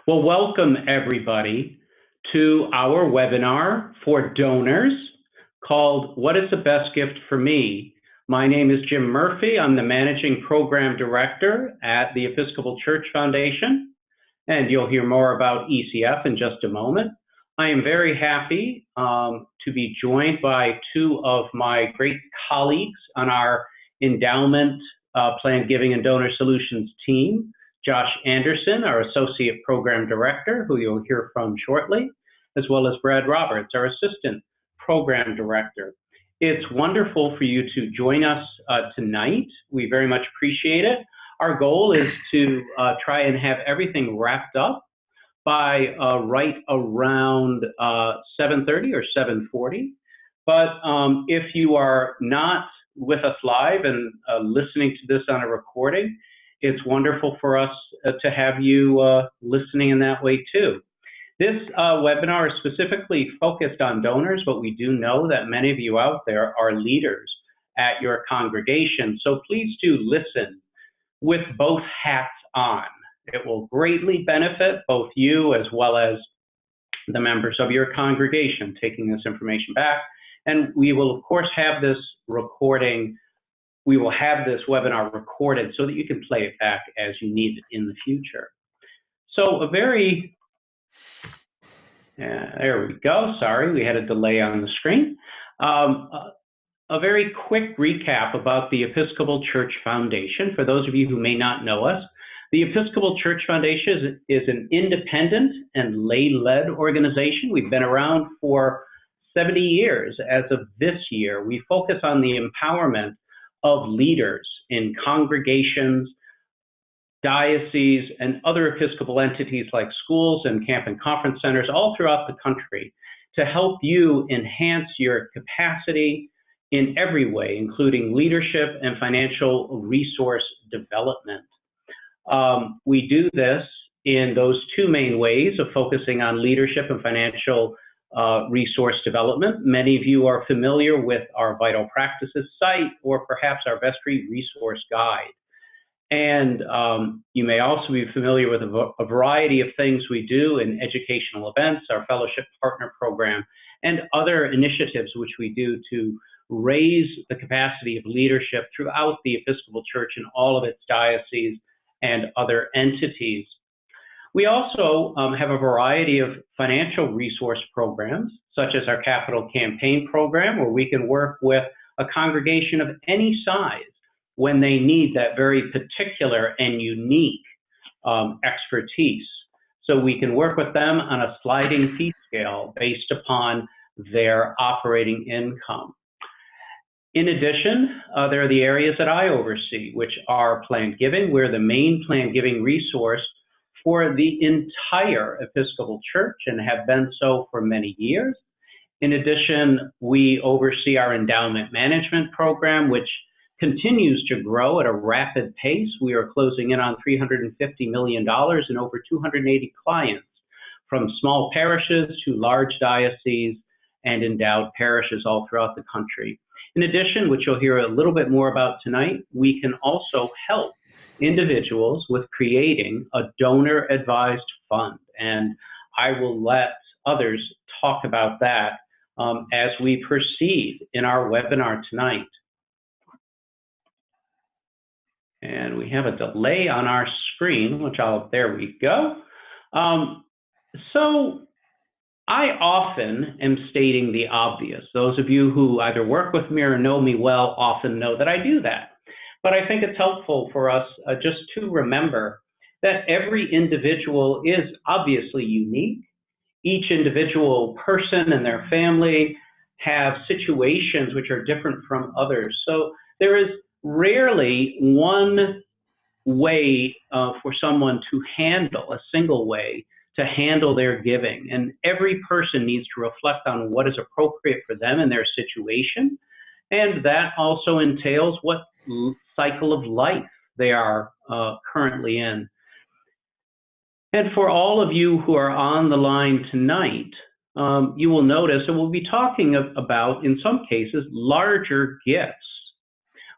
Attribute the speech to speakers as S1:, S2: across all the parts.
S1: Well, welcome everybody to our webinar for donors called What is the Best Gift for Me? My name is Jim Murphy. I'm the Managing Program Director at the Episcopal Church Foundation, and you'll hear more about ECF in just a moment. I am very happy to be joined by two of my great colleagues on our endowment, planned giving and donor solutions team. Josh Anderson, our Associate Program Director, who you'll hear from shortly, as well as Brad Roberts, our Assistant Program Director. It's wonderful for you to join us tonight. We very much appreciate it. Our goal is to try and have everything wrapped up by right around 7:30 or 7:40. But if you are not with us live and listening to this on a recording, it's wonderful for us to have you listening in that way too. This webinar is specifically focused on donors, but we do know that many of you out there are leaders at your congregation. So please do listen with both hats on. It will greatly benefit both you as well as the members of your congregation taking this information back. And we will, of course, have this recording. We will have this webinar recorded so that you can play it back as you need it in the future. So there we go. Sorry, we had a delay on the screen. A very quick recap about the Episcopal Church Foundation. For those of you who may not know us, the Episcopal Church Foundation is an independent and lay-led organization. We've been around for 70 years as of this year. We focus on the empowerment of leaders in congregations, dioceses, and other Episcopal entities like schools and camp and conference centers all throughout the country to help you enhance your capacity in every way, including leadership and financial resource development. We do this in those two main ways of focusing on leadership and financial resource development. Many of you are familiar with our Vital Practices site or perhaps our vestry resource guide. And you may also be familiar with a variety of things we do in educational events, our fellowship partner program, and other initiatives which we do to raise the capacity of leadership throughout the Episcopal Church and all of its dioceses and other entities. We also have a variety of financial resource programs, such as our Capital Campaign program, where we can work with a congregation of any size when they need that very particular and unique expertise. So we can work with them on a sliding fee scale based upon their operating income. In addition, there are the areas that I oversee, which are planned giving. We're the main planned giving resource for the entire Episcopal Church and have been so for many years. In addition, we oversee our endowment management program, which continues to grow at a rapid pace. We are closing in on $350 million and over 280 clients, from small parishes to large dioceses and endowed parishes all throughout the country. In addition, which you'll hear a little bit more about tonight, we can also help individuals with creating a donor-advised fund. And I will let others talk about that as we proceed in our webinar tonight. And we have a delay on our screen, there we go. So I often am stating the obvious. Those of you who either work with me or know me well often know that I do that. But I think it's helpful for us just to remember that every individual is obviously unique. Each individual person and their family have situations which are different from others. So there is rarely one way for someone to handle, a single way to handle their giving. And every person needs to reflect on what is appropriate for them in their situation. And that also entails what cycle of life they are currently in. And for all of you who are on the line tonight, you will notice that we'll be talking about, in some cases, larger gifts,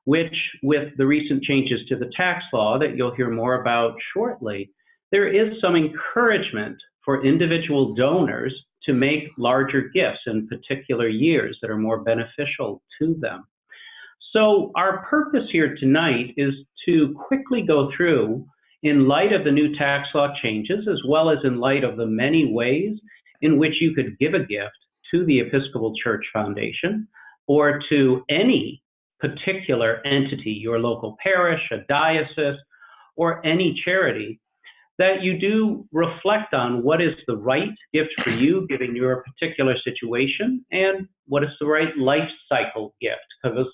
S1: which with the recent changes to the tax law that you'll hear more about shortly, there is some encouragement for individual donors to make larger gifts in particular years that are more beneficial to them. So our purpose here tonight is to quickly go through, in light of the new tax law changes, as well as in light of the many ways in which you could give a gift to the Episcopal Church Foundation or to any particular entity, your local parish, a diocese, or any charity, that you do reflect on what is the right gift for you, given your particular situation, and what is the right life cycle gift, because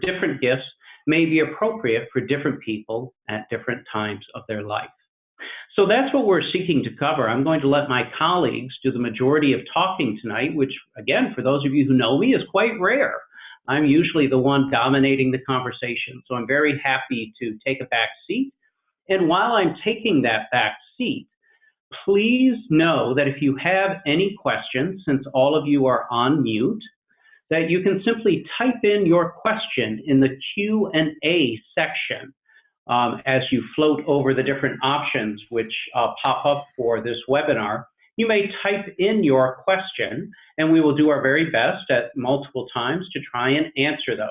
S1: different gifts may be appropriate for different people at different times of their life. So that's what we're seeking to cover. I'm going to let my colleagues do the majority of talking tonight, which, again, for those of you who know me, is quite rare. I'm usually the one dominating the conversation, so I'm very happy to take a back seat. And while I'm taking that back seat, please know that if you have any questions, since all of you are on mute, that you can simply type in your question in the Q&A section as you float over the different options which pop up for this webinar. You may type in your question, and we will do our very best at multiple times to try and answer those.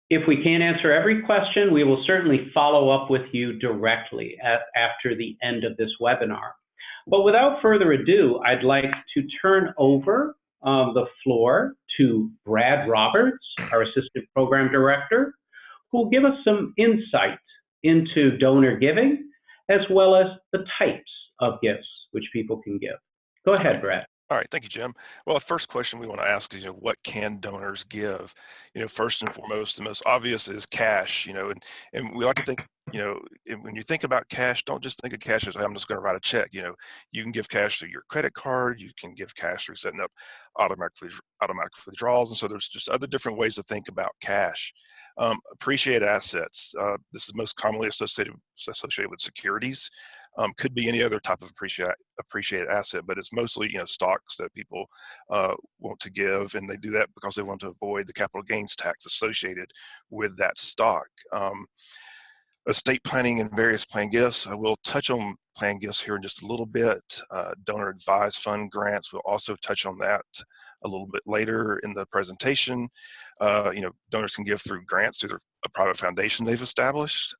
S1: If we can't answer every question, we will certainly follow up with you directly after the end of this webinar. But without further ado, I'd like to turn over the floor to Brad Roberts, our Assistant Program Director, who will give us some insight into donor giving, as well as the types of gifts which people can give. Go ahead, Brad.
S2: All right, thank you, Jim. Well, the first question we want to ask is, what can donors give? First and foremost, the most obvious is cash. And we like to think, when you think about cash, don't just think of cash as I'm just going to write a check. You can give cash through your credit card. You can give cash through setting up automatic withdrawals, and so there's just other different ways to think about cash. Appreciated assets. This is most commonly associated with securities. Could be any other type of appreciated asset, but it's mostly stocks that people want to give, and they do that because they want to avoid the capital gains tax associated with that stock. Estate planning and various plan gifts. I will touch on plan gifts here in just a little bit. Donor advised fund grants, we'll also touch on that a little bit later in the presentation. Donors can give through grants through a private foundation they've established.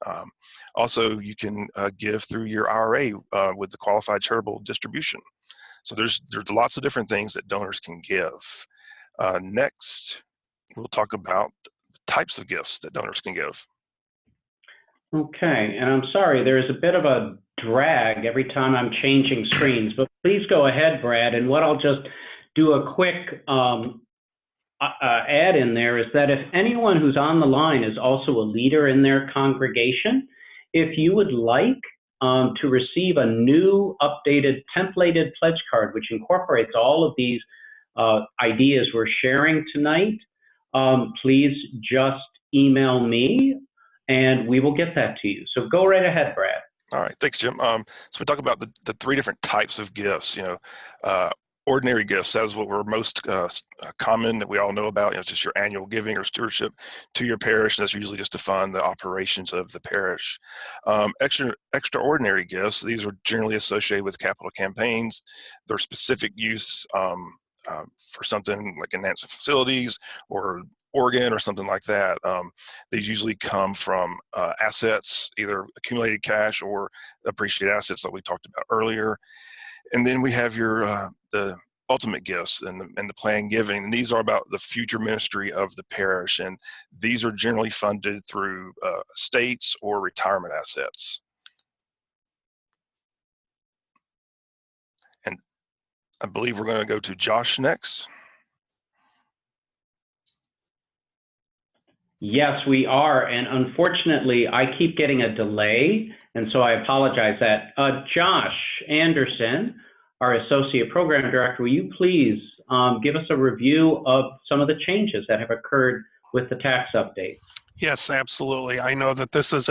S2: Also, you can give through your IRA with the qualified charitable distribution. So there's lots of different things that donors can give. Next, we'll talk about the types of gifts that donors can give.
S1: Okay, and I'm sorry, there is a bit of a drag every time I'm changing screens, but please go ahead, Brad. And what I'll just do a quick add in there is that if anyone who's on the line is also a leader in their congregation, if you would like to receive a new updated templated pledge card, which incorporates all of these ideas we're sharing tonight, please just email me and we will get that to you. So go right ahead, Brad.
S2: All right, thanks, Jim. So we talk about the three different types of gifts. Ordinary gifts, that is what we're most common, that we all know about. It's just your annual giving or stewardship to your parish. That's usually just to fund the operations of the parish. Extraordinary gifts, these are generally associated with capital campaigns. Their specific use for something like enhancing facilities or organ or something like that. These usually come from assets, either accumulated cash or appreciated assets that we talked about earlier. And then we have the ultimate gifts and the planned giving. And these are about the future ministry of the parish. And these are generally funded through estates or retirement assets. And I believe we're going to go to Josh next.
S1: Yes, we are. And unfortunately, I keep getting a delay. And so I apologize that. Josh Anderson, our Associate Program Director, will you please give us a review of some of the changes that have occurred with the tax update?
S3: Yes, absolutely. I know that this is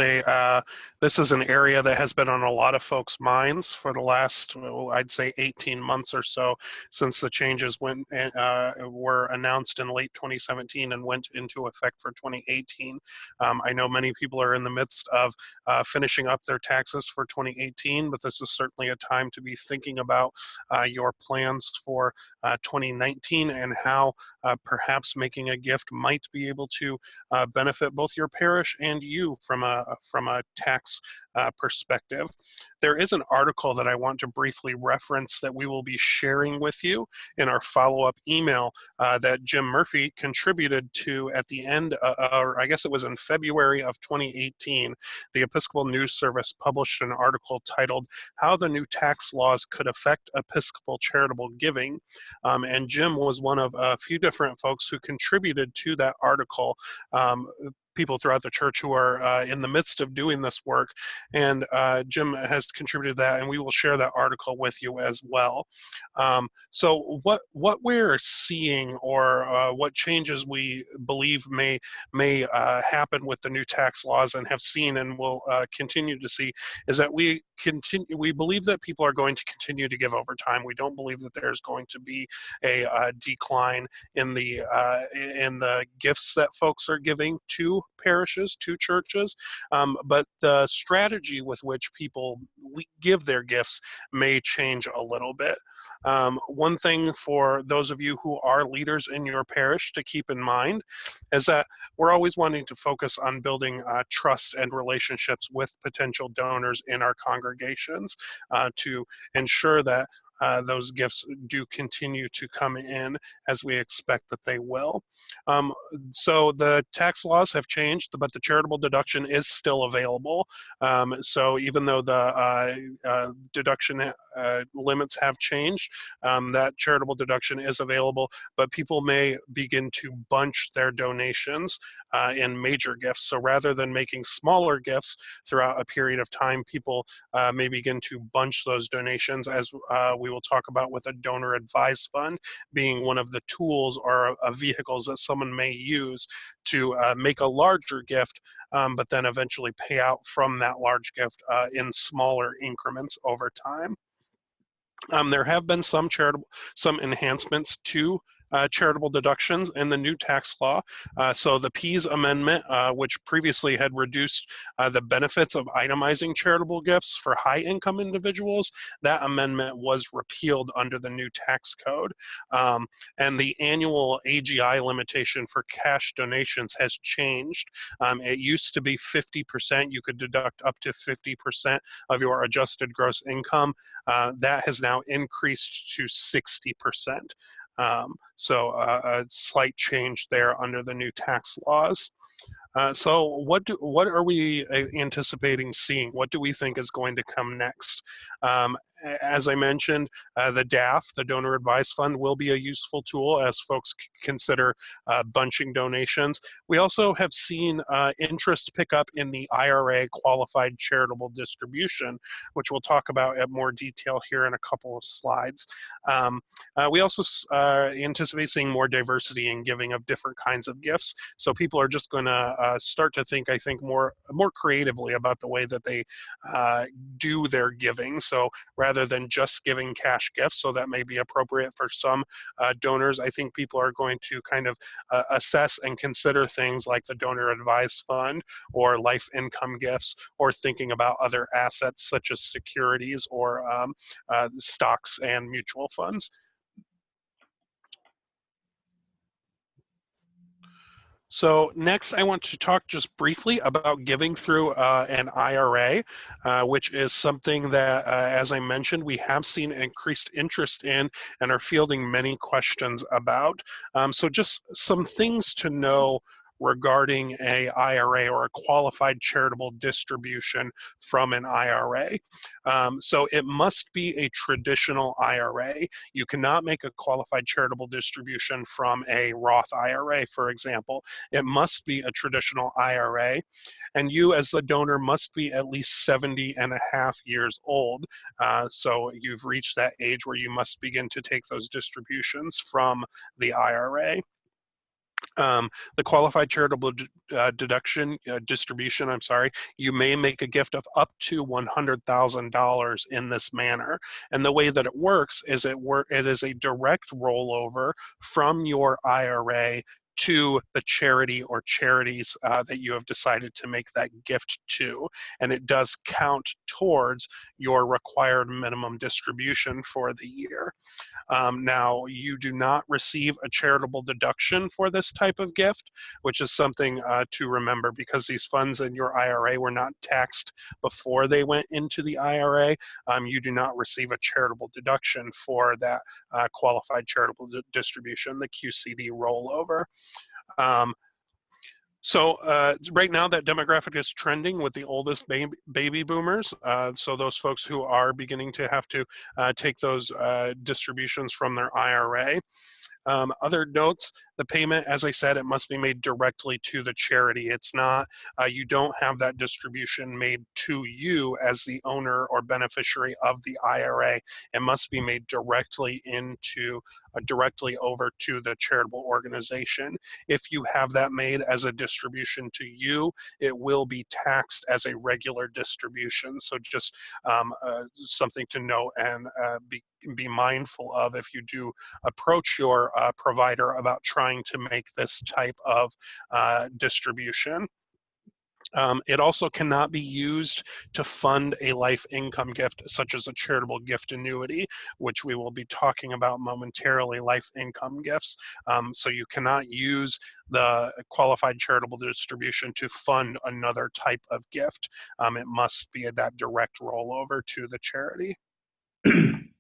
S3: This is an area that has been on a lot of folks' minds for the last, I'd say 18 months or so, since the changes were announced in late 2017 and went into effect for 2018. I know many people are in the midst of finishing up their taxes for 2018, but this is certainly a time to be thinking about your plans for 2019 and how perhaps making a gift might be able to benefit both your parish and you from a tax perspective. There is an article that I want to briefly reference that we will be sharing with you in our follow-up email that Jim Murphy contributed to at the end, or I guess it was in February of 2018. The Episcopal News Service published an article titled "How the New Tax Laws Could Affect Episcopal Charitable Giving," and Jim was one of a few different folks who contributed to that article. People throughout the church who are in the midst of doing this work, and Jim has contributed that, and we will share that article with you as well. So what we're seeing, or what changes we believe may happen with the new tax laws, and have seen and will continue to see, is that we believe that people are going to continue to give over time. We don't believe that there's going to be a decline in the gifts that folks are giving to parishes, to churches, but the strategy with which people give their gifts may change a little bit. One thing for those of you who are leaders in your parish to keep in mind is that we're always wanting to focus on building trust and relationships with potential donors in our congregations to ensure that those gifts do continue to come in as we expect that they will. So the tax laws have changed, but the charitable deduction is still available. So even though the deduction limits have changed, that charitable deduction is available, but people may begin to bunch their donations in major gifts. So rather than making smaller gifts throughout a period of time, people may begin to bunch those donations, as we will talk about with a donor advised fund being one of the tools or vehicles that someone may use to make a larger gift, but then eventually pay out from that large gift in smaller increments over time. There have been some enhancements to charitable deductions in the new tax law. So the Pease Amendment, which previously had reduced the benefits of itemizing charitable gifts for high-income individuals, that amendment was repealed under the new tax code. And the annual AGI limitation for cash donations has changed. It used to be 50%. You could deduct up to 50% of your adjusted gross income. That has now increased to 60%. So a slight change there under the new tax laws. So what are we anticipating seeing? What do we think is going to come next? As I mentioned, the DAF, the Donor Advised Fund, will be a useful tool as folks consider bunching donations. We also have seen interest pick up in the IRA qualified charitable distribution, which we'll talk about at more detail here in a couple of slides. We also anticipate seeing more diversity in giving of different kinds of gifts. So people are just going to start to think, I think, more creatively about the way that they do their giving. So rather than just giving cash gifts, so that may be appropriate for some donors, I think people are going to kind of assess and consider things like the Donor Advised Fund or life income gifts, or thinking about other assets such as securities or stocks and mutual funds. So next, I want to talk just briefly about giving through an IRA, which is something that, as I mentioned, we have seen increased interest in and are fielding many questions about. So just some things to know regarding a IRA or a qualified charitable distribution from an IRA. So it must be a traditional IRA. You cannot make a qualified charitable distribution from a Roth IRA, for example. It must be a traditional IRA, and you as the donor must be at least 70 and a half years old. So you've reached that age where you must begin to take those distributions from the IRA. The qualified charitable distribution, you may make a gift of up to $100,000 in this manner. And the way that it works is it is a direct rollover from your IRA to the charity or charities that you have decided to make that gift to. And it does count towards your required minimum distribution for the year. Now, you do not receive a charitable deduction for this type of gift, which is something to remember, because these funds in your IRA were not taxed before they went into the IRA. You do not receive a charitable deduction for that qualified charitable distribution, the QCD rollover. So right now that demographic is trending with the oldest baby boomers. So those folks who are beginning to have to take those distributions from their IRA. Other notes, the payment, as I said, it must be made directly to the charity. It's not, you don't have that distribution made to you as the owner or beneficiary of the IRA. It must be made directly directly over to the charitable organization. If you have that made as a distribution to you, it will be taxed as a regular distribution. So just something to note and be mindful of if you do approach your provider about trying to make this type of distribution. It also cannot be used to fund a life income gift, such as a charitable gift annuity, which we will be talking about momentarily, life income gifts. So you cannot use the qualified charitable distribution to fund another type of gift. It must be that direct rollover to the charity.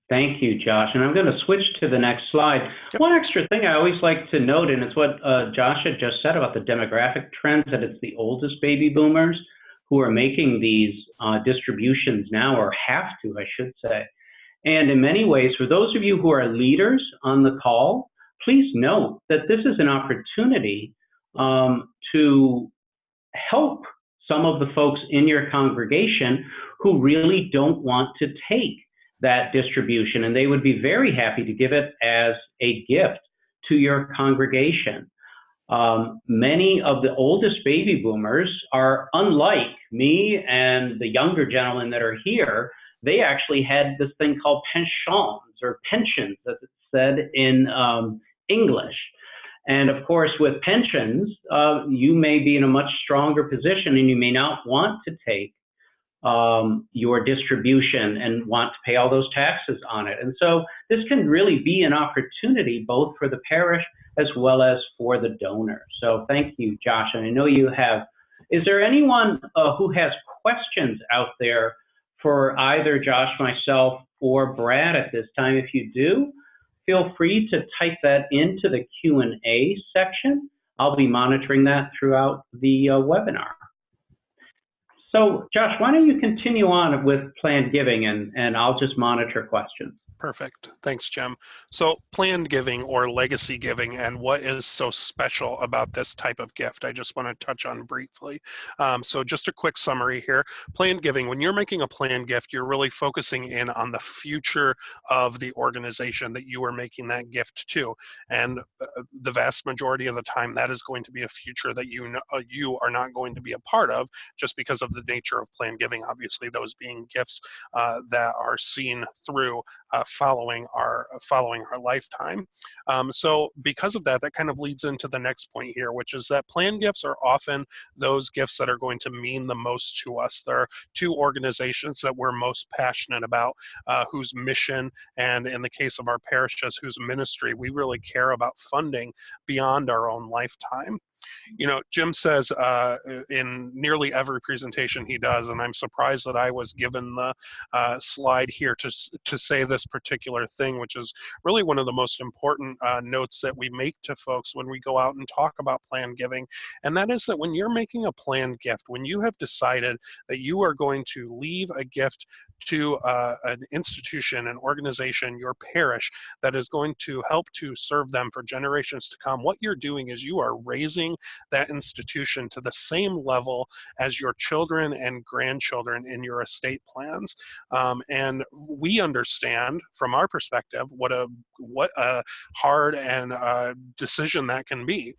S1: Thank you, Josh. And I'm going to switch to the next slide. Yep. One extra thing I always like to note, and it's what Josh had just said about the demographic trends, that it's the oldest baby boomers who are making these distributions now, or have to, I should say. And in many ways, for those of you who are leaders on the call, please note that this is an opportunity to help some of the folks in your congregation who really don't want to take that distribution, and they would be very happy to give it as a gift to your congregation. Many of the oldest baby boomers are unlike me and the younger gentlemen that are here. They actually had this thing called pensions, or pensions, as it's said in English. And of course, with pensions, you may be in a much stronger position, and you may not want to take your distribution and want to pay all those taxes on it. And so this can really be an opportunity both for the parish as well as for the donor. So thank you, Josh. And I know you have, is there anyone who has questions out there for either Josh, myself, or Brad at this time? If you do, feel free to type that into the Q&A section. I'll be monitoring that throughout the webinar. So, Josh, why don't you continue on with planned giving, and I'll just monitor questions.
S3: Perfect. Thanks, Jim. So planned giving or legacy giving, and what is so special about this type of gift, I just want to touch on briefly. So just a quick summary here. Planned giving, when you're making a planned gift, you're really focusing in on the future of the organization that you are making that gift to. And the vast majority of the time, that is going to be a future that you are not going to be a part of, just because of the nature of planned giving, obviously those being gifts that are seen through following our lifetime. So because of that, that kind of leads into the next point here, which is that planned gifts are often those gifts that are going to mean the most to us. There are two organizations that we're most passionate about, whose mission, and in the case of our parishes, whose ministry we really care about funding beyond our own lifetime. You know, Jim says in nearly every presentation he does, and I'm surprised that I was given the slide here to say this particular thing, which is really one of the most important notes that we make to folks when we go out and talk about planned giving. And that is that when you're making a planned gift, when you have decided that you are going to leave a gift to an institution, an organization, your parish, that is going to help to serve them for generations to come, what you're doing is you are raising that institution to the same level as your children and grandchildren in your estate plans. And we understand from our perspective, what a hard and decision that can be.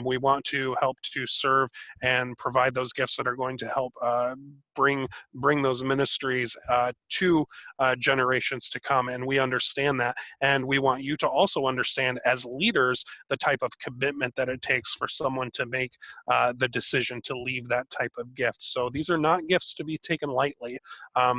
S3: We want to help to serve and provide those gifts that are going to help bring those ministries to generations to come, and we understand that, and we want you to also understand as leaders the type of commitment that it takes for someone to make the decision to leave that type of gift. So these are not gifts to be taken lightly.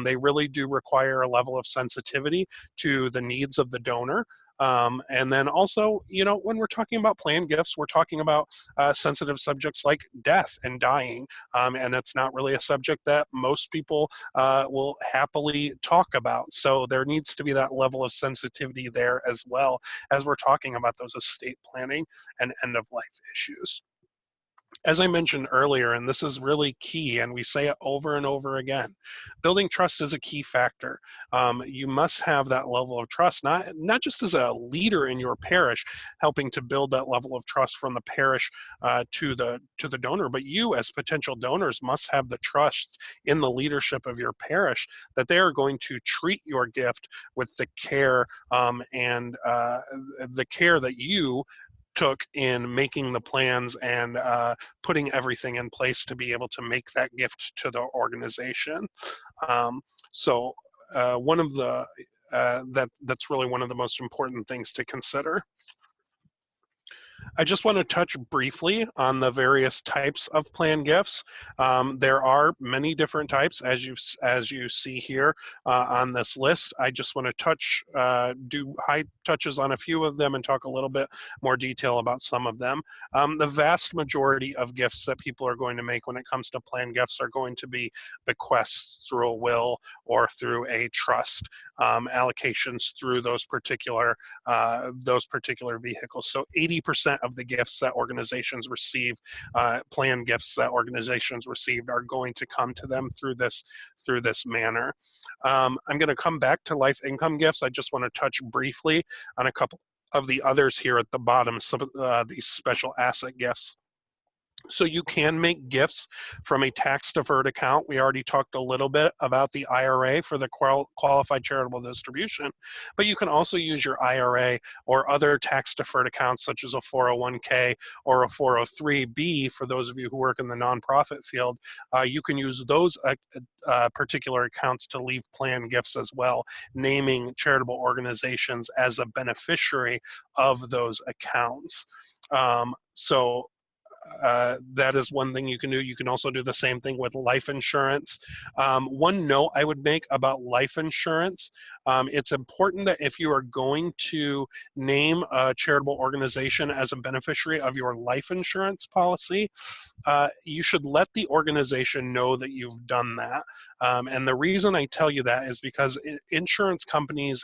S3: They really do require a level of sensitivity to the needs of the donor. And then also, when we're talking about planned gifts, we're talking about sensitive subjects like death and dying. And it's not really a subject that most people will happily talk about. So there needs to be that level of sensitivity there as well as we're talking about those estate planning and end of life issues. As I mentioned earlier, and this is really key, and we say it over and over again, building trust is a key factor. You must have that level of trust, not just as a leader in your parish, helping to build that level of trust from the parish to the donor, but you as potential donors must have the trust in the leadership of your parish that they are going to treat your gift with the care and the care that you took in making the plans and putting everything in place to be able to make that gift to the organization. So one of the that's really one of the most important things to consider. I just want to touch briefly on the various types of planned gifts. There are many different types, as you see here on this list. I just want to do high touches on a few of them and talk a little bit more detail about some of them. The vast majority of gifts that people are going to make when it comes to planned gifts are going to be bequests through a will or through a trust, allocations through those particular vehicles. So 80% of the gifts that organizations receive, planned gifts that organizations received, are going to come to them through this manner. I'm going to come back to life income gifts. I just want to touch briefly on a couple of the others here at the bottom, some of these special asset gifts. So you can make gifts from a tax-deferred account. We already talked a little bit about the IRA for the qualified charitable distribution, but you can also use your IRA or other tax-deferred accounts such as a 401k or a 403b. For those of you who work in the nonprofit field, you can use those particular accounts to leave planned gifts as well, naming charitable organizations as a beneficiary of those accounts. That is one thing you can do. You can also do the same thing with life insurance. One note I would make about life insurance, it's important that if you are going to name a charitable organization as a beneficiary of your life insurance policy, you should let the organization know that you've done that. And the reason I tell you that is because insurance companies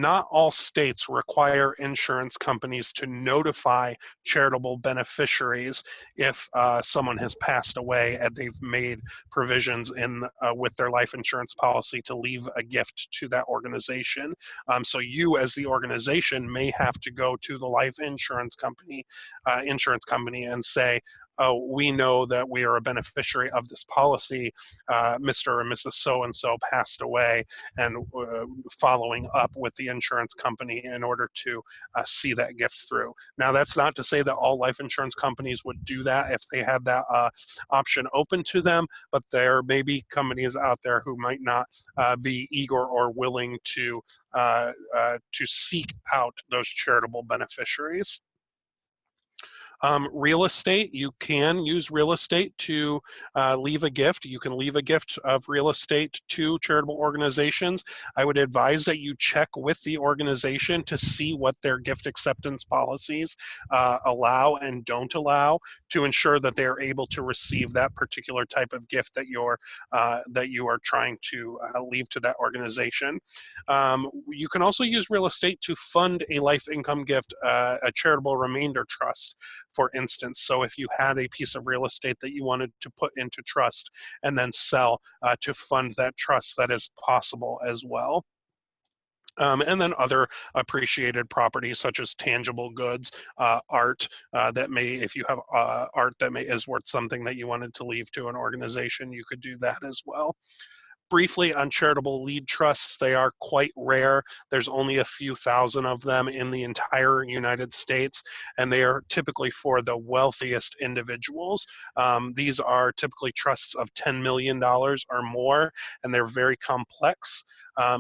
S3: not all states require insurance companies to notify charitable beneficiaries if someone has passed away and they've made provisions with their life insurance policy to leave a gift to that organization. So you, as the organization, may have to go to the life insurance company and say, oh, we know that we are a beneficiary of this policy. Mr. or Mrs. So-and-so passed away, and following up with the insurance company in order to see that gift through. Now, that's not to say that all life insurance companies would do that if they had that option open to them, but there may be companies out there who might not be eager or willing to seek out those charitable beneficiaries. Real estate, you can use real estate to leave a gift. You can leave a gift of real estate to charitable organizations. I would advise that you check with the organization to see what their gift acceptance policies allow and don't allow, to ensure that they are able to receive that particular type of gift that you are trying to leave to that organization. You can also use real estate to fund a life income gift, a charitable remainder trust, for instance. So if you had a piece of real estate that you wanted to put into trust and then sell to fund that trust, that is possible as well. And then other appreciated properties such as tangible goods, art that may, if you have art that is worth something that you wanted to leave to an organization, you could do that as well. Briefly on charitable lead trusts, they are quite rare. There's only a few thousand of them in the entire United States, and they are typically for the wealthiest individuals. These are typically trusts of $10 million or more, and they're very complex.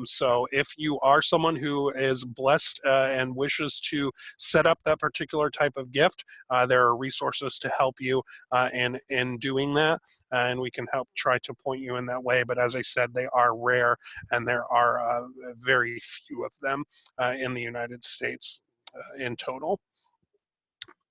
S3: So if you are someone who is blessed and wishes to set up that particular type of gift, there are resources to help you in doing that, and we can help try to point you in that way. But as I said, they are rare, and there are very few of them in the United States in total.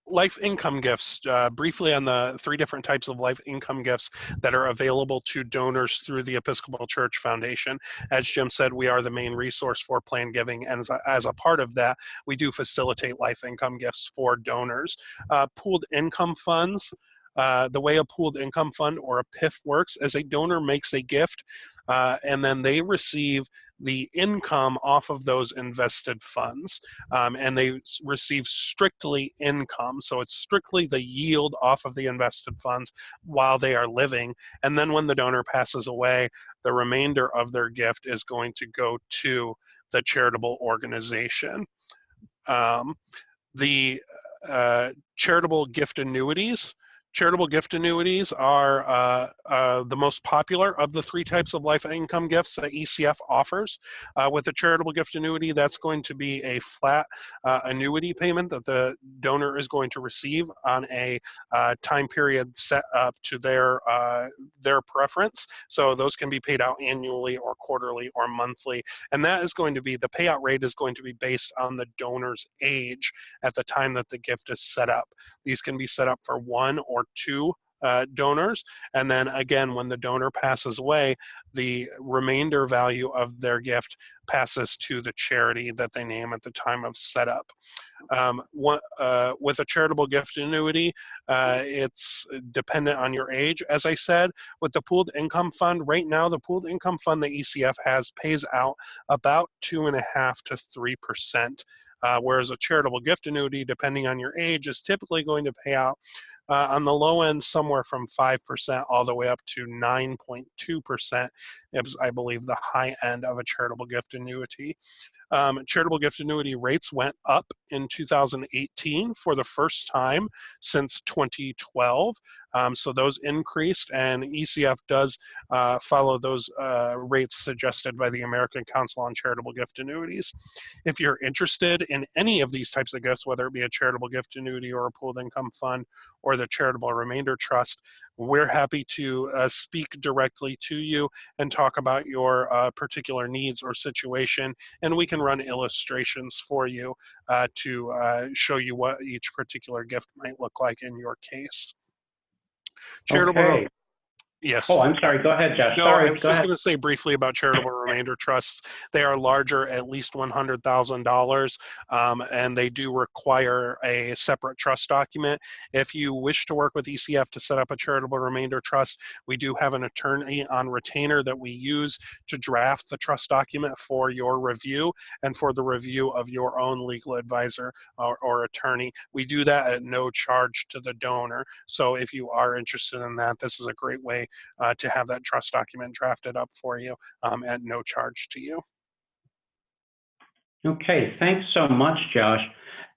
S3: Life income gifts, briefly on the 3 different types of life income gifts that are available to donors through the Episcopal Church Foundation. As Jim said, we are the main resource for planned giving, and as a part of that, we do facilitate life income gifts for donors. Pooled income funds. The way a pooled income fund or a PIF works is a donor makes a gift, and then they receive the income off of those invested funds, and they receive strictly income. So it's strictly the yield off of the invested funds while they are living. And then when the donor passes away, the remainder of their gift is going to go to the charitable organization. The charitable gift annuities. Charitable gift annuities are the most popular of the 3 types of life income gifts that ECF offers. With a charitable gift annuity, that's going to be a flat annuity payment that the donor is going to receive on a time period set up to their preference. So those can be paid out annually or quarterly or monthly. And that is going to be, the payout rate is going to be based on the donor's age at the time that the gift is set up. These can be set up for 1 or 2 donors, and then again, when the donor passes away, the remainder value of their gift passes to the charity that they name at the time of setup. With a charitable gift annuity, it's dependent on your age. As I said, with the pooled income fund, right now, the pooled income fund that ECF has pays out about 2.5% to 3%. Whereas a charitable gift annuity, depending on your age, is typically going to pay out on the low end somewhere from 5% all the way up to 9.2%, is, I believe, the high end of a charitable gift annuity. Charitable gift annuity rates went up in 2018 for the first time since 2012. So those increased, and ECF does follow those rates suggested by the American Council on Charitable Gift Annuities. If you're interested in any of these types of gifts, whether it be a charitable gift annuity or a pooled income fund or the charitable remainder trust, we're happy to speak directly to you and talk about your particular needs or situation, and we can run illustrations for you to show you what each particular gift might look like in your case. Charitable.
S1: Okay.
S3: Yes.
S1: Oh, I'm sorry. Go ahead, Josh.
S3: No,
S1: Sorry.
S3: I was just going to say briefly about charitable remainder trusts. They are larger, at least $100,000, and they do require a separate trust document. If you wish to work with ECF to set up a charitable remainder trust, we do have an attorney on retainer that we use to draft the trust document for your review and for the review of your own legal advisor or attorney. We do that at no charge to the donor. So if you are interested in that, this is a great way to have that trust document drafted up for you at no charge to you.
S1: Okay, thanks so much, Josh.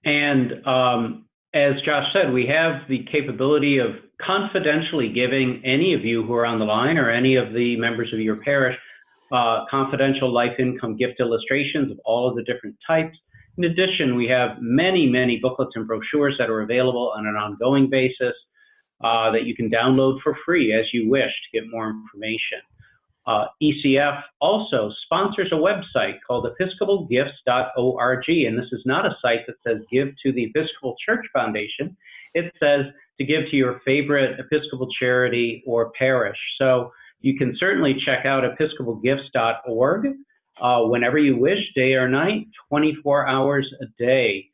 S1: And as Josh said, we have the capability of confidentially giving any of you who are on the line or any of the members of your parish confidential life income gift illustrations of all of the different types. In addition, we have many, many booklets and brochures that are available on an ongoing basis that you can download for free as you wish to get more information. ECF also sponsors a website called episcopalgifts.org, and this is not a site that says give to the Episcopal Church Foundation. It says to give to your favorite Episcopal charity or parish. So you can certainly check out episcopalgifts.org whenever you wish, day or night, 24 hours a day.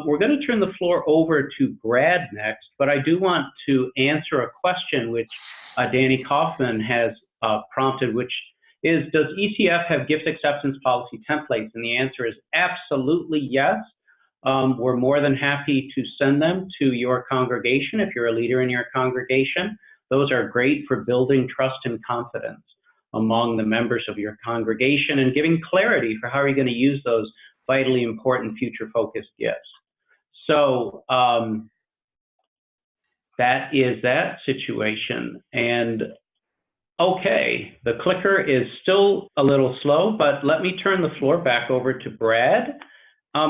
S1: We're going to turn the floor over to Brad next, but I do want to answer a question which Danny Kaufman has prompted, which is, does ECF have gift acceptance policy templates? And the answer is absolutely yes. We're more than happy to send them to your congregation if you're a leader in your congregation. Those are great for building trust and confidence. among the members of your congregation and giving clarity for how are you going to use those vitally important future-focused gifts. So that is that situation. And okay, the clicker is still a little slow, but let me turn the floor back over to Brad.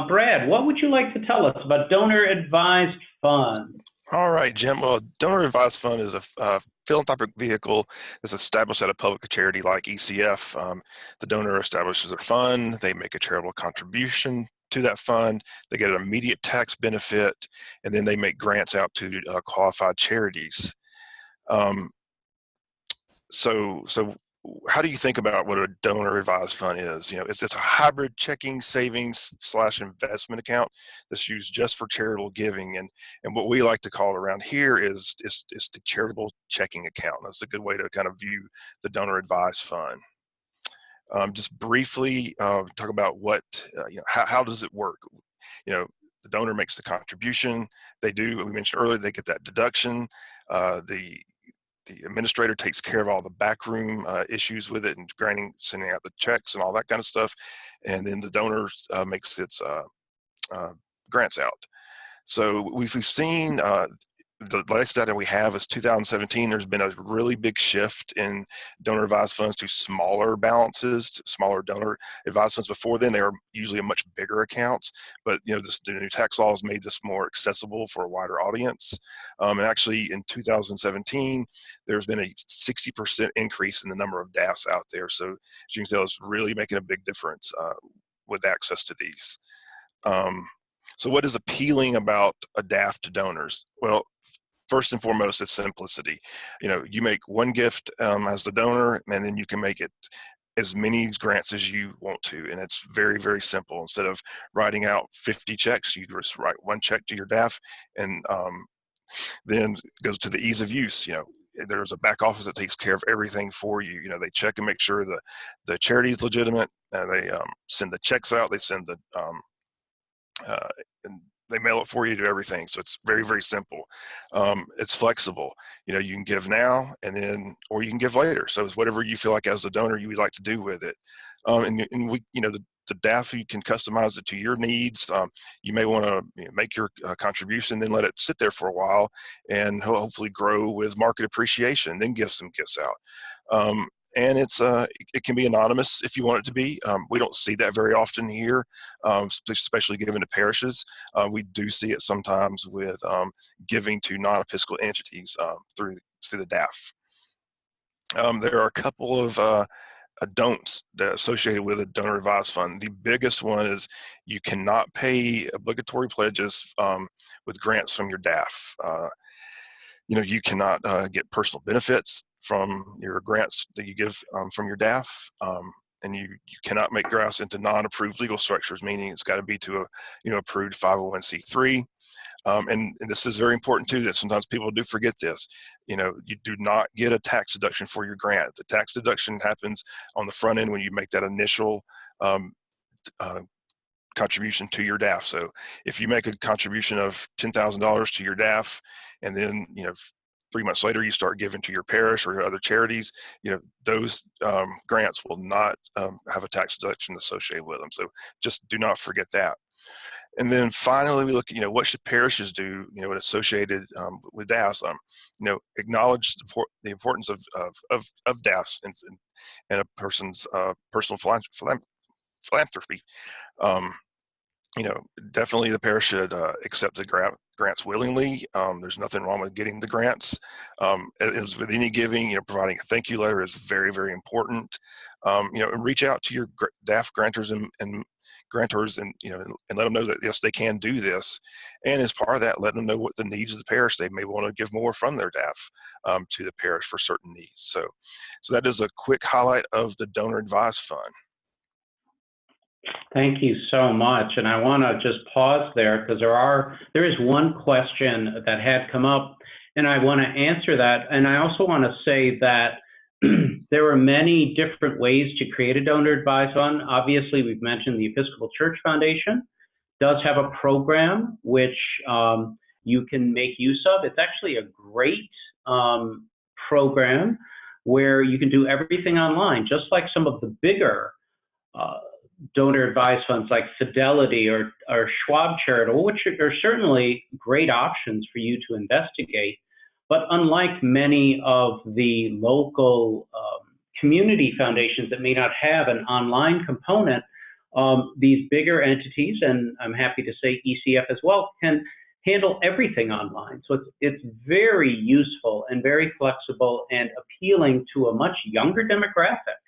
S1: Brad, what would you like to tell us about donor-advised funds?
S2: All right, Jim. Well, donor advised fund is a philanthropic vehicle that's established at a public charity like ECF. The donor establishes their fund, they make a charitable contribution to that fund, they get an immediate tax benefit, and then they make grants out to qualified charities. So how do you think about what a donor advised fund is? It's a hybrid checking, savings / investment account that's used just for charitable giving. And what we like to call it around here is the charitable checking account. That's a good way to kind of view the donor advised fund. Just briefly talk about what, how does it work? The donor makes the contribution. They do, we mentioned earlier, they get that deduction. The administrator takes care of all the backroom issues with it and sending out the checks and all that kind of stuff. And then the donor makes its grants out. So we've seen the latest data we have is 2017. There's been a really big shift in donor advised funds to smaller balances, smaller donor advised funds. Before then, they were usually a much bigger accounts, but the new tax laws made this more accessible for a wider audience. And actually, in 2017, there's been a 60% increase in the number of DAFs out there. So as you can tell, it's really making a big difference with access to these. So what is appealing about a DAF to donors? Well, first and foremost, it's simplicity. You make one gift as the donor, and then you can make it as many grants as you want to. And it's very, very simple. Instead of writing out 50 checks, you just write one check to your DAF, and then it goes to the ease of use. There's a back office that takes care of everything for you. They check and make sure the charity is legitimate. They send the checks out. They send the and they mail it for you, do everything. So it's very, very simple. It's flexible. You can give now or you can give later. So it's whatever you feel like as a donor you would like to do with it. And we, the DAF, you can customize it to your needs. You may want to make your contribution, then let it sit there for a while and hopefully grow with market appreciation, then give some gifts out. And it can be anonymous if you want it to be. We don't see that very often here, especially given to parishes. We do see it sometimes with giving to non-Episcopal entities through the DAF. There are a couple of don'ts that associated with a donor advised fund. The biggest one is you cannot pay obligatory pledges with grants from your DAF. You cannot get personal benefits from your grants that you give from your DAF, and you cannot make grants into non-approved legal structures, meaning it's got to be to a approved 501c3. And this is very important too, that sometimes people do forget this. You do not get a tax deduction for your grant. The tax deduction happens on the front end when you make that initial contribution to your DAF. So if you make a contribution of $10,000 to your DAF, and then 3 months later you start giving to your parish or other charities, those grants will not have a tax deduction associated with them. So just do not forget that. And then finally, we look at what should parishes do when associated with DAFs. Acknowledge the importance of DAFs and a person's personal philanthropy. Definitely the parish should accept the grants willingly. There's nothing wrong with getting the grants. As with any giving, providing a thank you letter is very, very important. And reach out to your DAF grantors and grantors and let them know that yes, they can do this. And as part of that, let them know what the needs of the parish. They may want to give more from their DAF to the parish for certain needs. So that is a quick highlight of the donor advised fund.
S1: Thank you so much. And I want to just pause there because there is one question that had come up, and I want to answer that. And I also want to say that there are many different ways to create a donor advised fund. Obviously, we've mentioned the Episcopal Church Foundation does have a program which you can make use of. It's actually a great program where you can do everything online, just like some of the bigger donor advised funds like Fidelity or Schwab Charitable, which are certainly great options for you to investigate. But unlike many of the local community foundations that may not have an online component, these bigger entities, and I'm happy to say ECF as well, can handle everything online. So it's very useful and very flexible and appealing to a much younger demographic.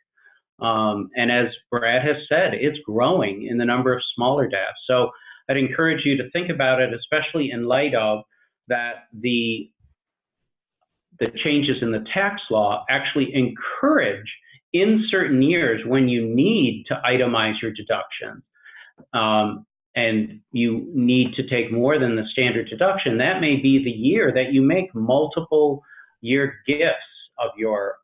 S1: And as Brad has said, it's growing in the number of smaller DAFs. So I'd encourage you to think about it, especially in light of that the changes in the tax law actually encourage in certain years when you need to itemize your deductions, and you need to take more than the standard deduction, that may be the year that you make multiple year gifts of your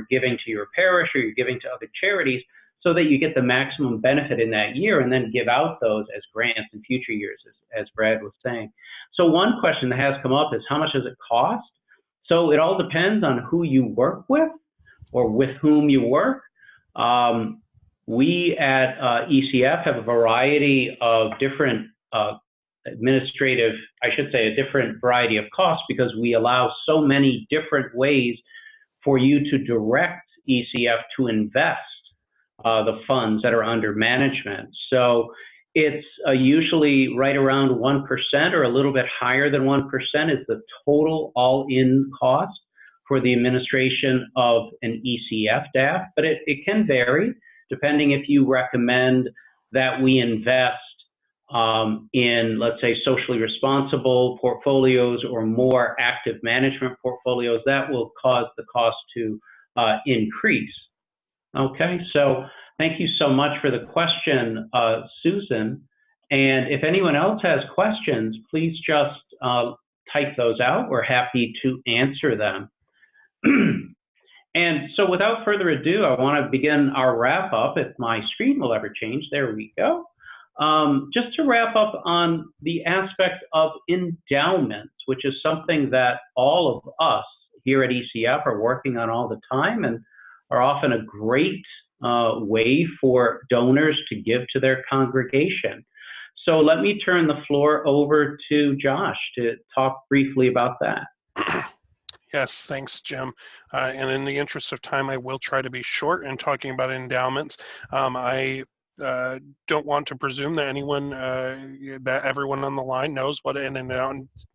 S1: giving to your parish or you're giving to other charities, so that you get the maximum benefit in that year and then give out those as grants in future years, as Brad was saying. So one question that has come up is, how much does it cost? So it all depends on who you work with or with whom you work. We at ECF have a variety of different administrative, I should say, a different variety of costs, because we allow so many different ways for you to direct ECF to invest the funds that are under management. So it's usually right around 1% or a little bit higher than 1% is the total all-in cost for the administration of an ECF DAF, but it can vary depending if you recommend that we invest in, let's say, socially responsible portfolios or more active management portfolios. That will cause the cost to increase. Okay, so thank you so much for the question, Susan. And if anyone else has questions, please just type those out. We're happy to answer them. And so without further ado, I want to begin our wrap up, if my screen will ever change. There we go. Just to wrap up on the aspect of endowments, which is something that all of us here at ECF are working on all the time and are often a great way for donors to give to their congregation. So let me turn the floor over to Josh to talk briefly about that.
S3: Yes, thanks, Jim. And in the interest of time, I will try to be short in talking about endowments. I don't want to presume that that everyone on the line knows what an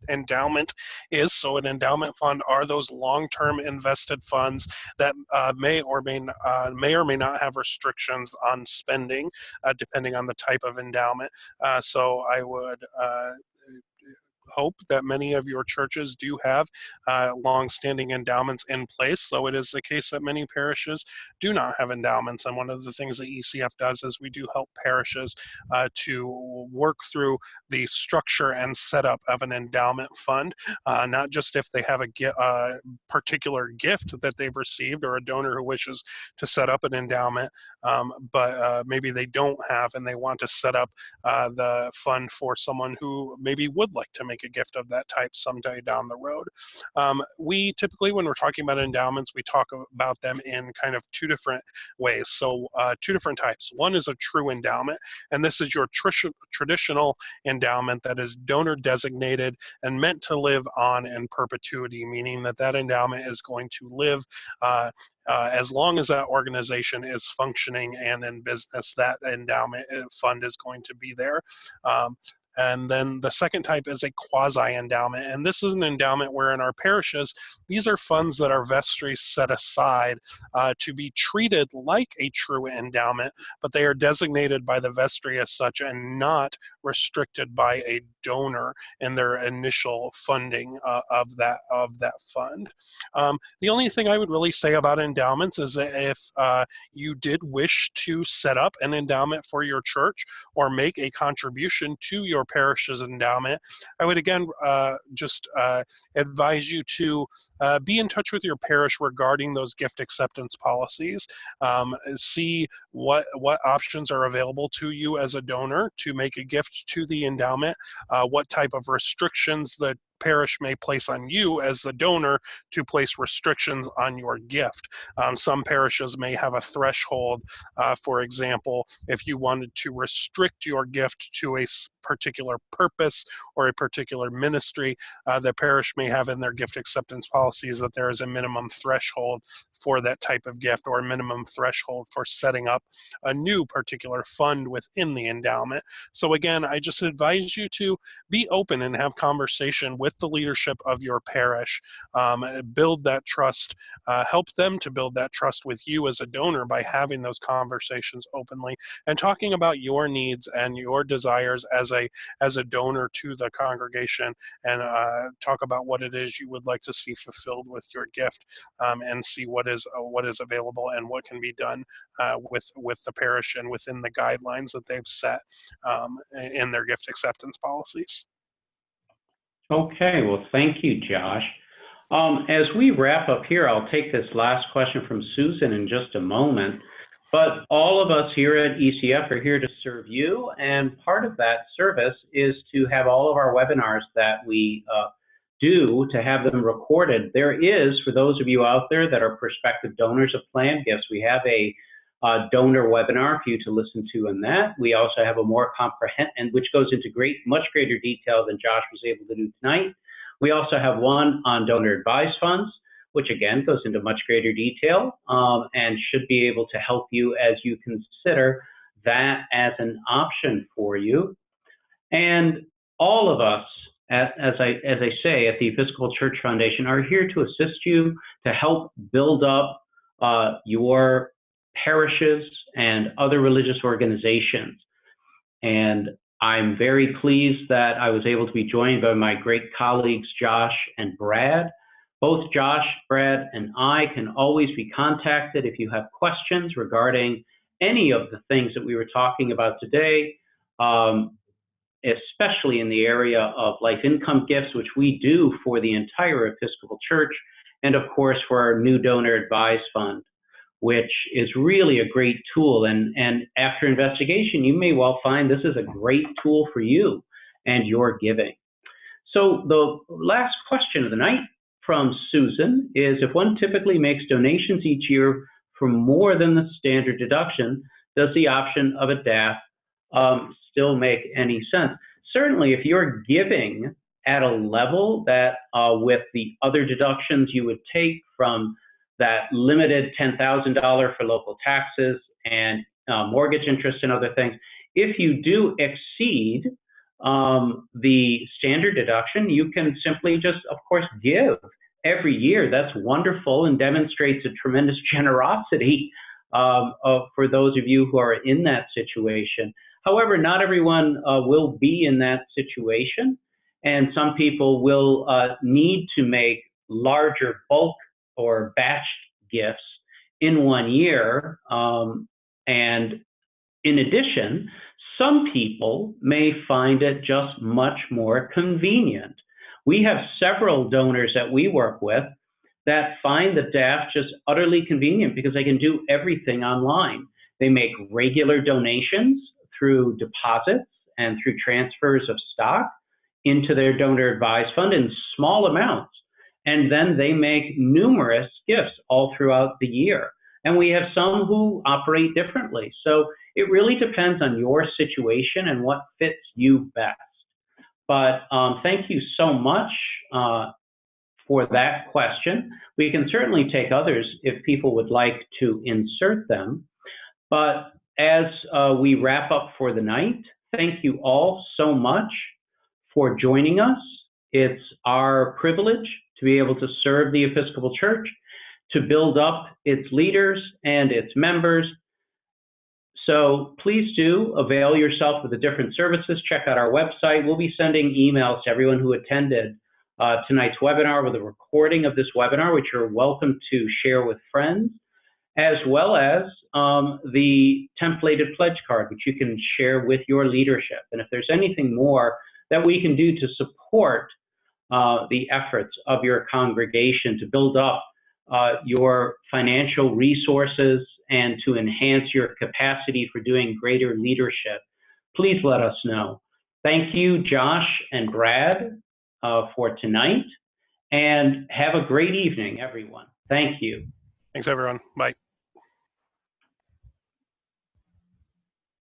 S3: endowment is. So an endowment fund are those long-term invested funds that may or may not have restrictions on spending, depending on the type of endowment. So I would hope that many of your churches do have long-standing endowments in place, though it is the case that many parishes do not have endowments. And one of the things that ECF does is we do help parishes to work through the structure and setup of an endowment fund, not just if they have a particular gift that they've received or a donor who wishes to set up an endowment, but maybe they don't have and they want to set up the fund for someone who maybe would like to make a gift of that type someday down the road. We typically, when we're talking about endowments, we talk about them in kind of two different ways. So two different types. One is a true endowment, and this is your traditional endowment that is donor designated and meant to live on in perpetuity, meaning that that endowment is going to live as long as that organization is functioning and in business. That endowment fund is going to be there. And then the second type is a quasi-endowment. And this is an endowment where in our parishes, these are funds that our vestries set aside to be treated like a true endowment, but they are designated by the vestry as such and not restricted by a donor in their initial funding of that fund. The only thing I would really say about endowments is that if you did wish to set up an endowment for your church or make a contribution to your parish's endowment, I would again just advise you to be in touch with your parish regarding those gift acceptance policies. See what options are available to you as a donor to make a gift to the endowment, what type of restrictions the parish may place on you as the donor to place restrictions on your gift. Some parishes may have a threshold. For example, if you wanted to restrict your gift to a particular purpose or a particular ministry, the parish may have in their gift acceptance policies that there is a minimum threshold for that type of gift, or a minimum threshold for setting up a new particular fund within the endowment. So again, I just advise you to be open and have conversation with the leadership of your parish, build that trust, help them to build that trust with you as a donor by having those conversations openly and talking about your needs and your desires as a donor to the congregation, and talk about what it is you would like to see fulfilled with your gift, and see what is available and what can be done with the parish and within the guidelines that they've set in their gift acceptance policies.
S1: Okay, well, thank you, Josh. As we wrap up here, I'll take this last question from Susan in just a moment. But all of us here at ECF are here to serve you, and part of that service is to have all of our webinars that we do, to have them recorded. There is, for those of you out there that are prospective donors of planned gifts, we have a donor webinar for you to listen to in that. We also have a more comprehensive, which goes into much greater detail than Josh was able to do tonight. We also have one on donor advised funds, which again goes into much greater detail, and should be able to help you as you consider that as an option for you. And all of us, as I say, at the Episcopal Church Foundation are here to assist you, to help build up your parishes and other religious organizations. And I'm very pleased that I was able to be joined by my great colleagues, Josh and Brad. Both Josh, Brad, and I can always be contacted if you have questions regarding any of the things that we were talking about today, especially in the area of life income gifts, which we do for the entire Episcopal Church, and of course for our new donor advised fund, which is really a great tool. And after investigation, you may well find this is a great tool for you and your giving. So the last question of the night from Susan is, if one typically makes donations each year for more than the standard deduction, does the option of a DAF still make any sense? Certainly, if you're giving at a level that with the other deductions you would take from that limited $10,000 for local taxes and mortgage interest and other things, if you do exceed the standard deduction, you can simply just, of course, give every year. That's wonderful and demonstrates a tremendous generosity for those of you who are in that situation. However, not everyone will be in that situation, and some people will need to make larger bulk or batch gifts in 1 year. And in addition, some people may find it just much more convenient. We have several donors that we work with that find the DAF just utterly convenient because they can do everything online. They make regular donations through deposits and through transfers of stock into their donor advised fund in small amounts. And then they make numerous gifts all throughout the year. And we have some who operate differently. So it really depends on your situation and what fits you best. But thank you so much for that question. We can certainly take others if people would like to insert them. But as we wrap up for the night, thank you all so much for joining us. It's our privilege to be able to serve the Episcopal Church, to build up its leaders and its members. So please do avail yourself of the different services. Check out our website. We'll be sending emails to everyone who attended tonight's webinar with a recording of this webinar, which you're welcome to share with friends, as well as the templated pledge card, which you can share with your leadership. And if there's anything more that we can do to support the efforts of your congregation to build up your financial resources and to enhance your capacity for doing greater leadership, please let us know. Thank you, Josh and Brad, for tonight. And have a great evening, everyone. Thank you.
S3: Thanks, everyone. Bye.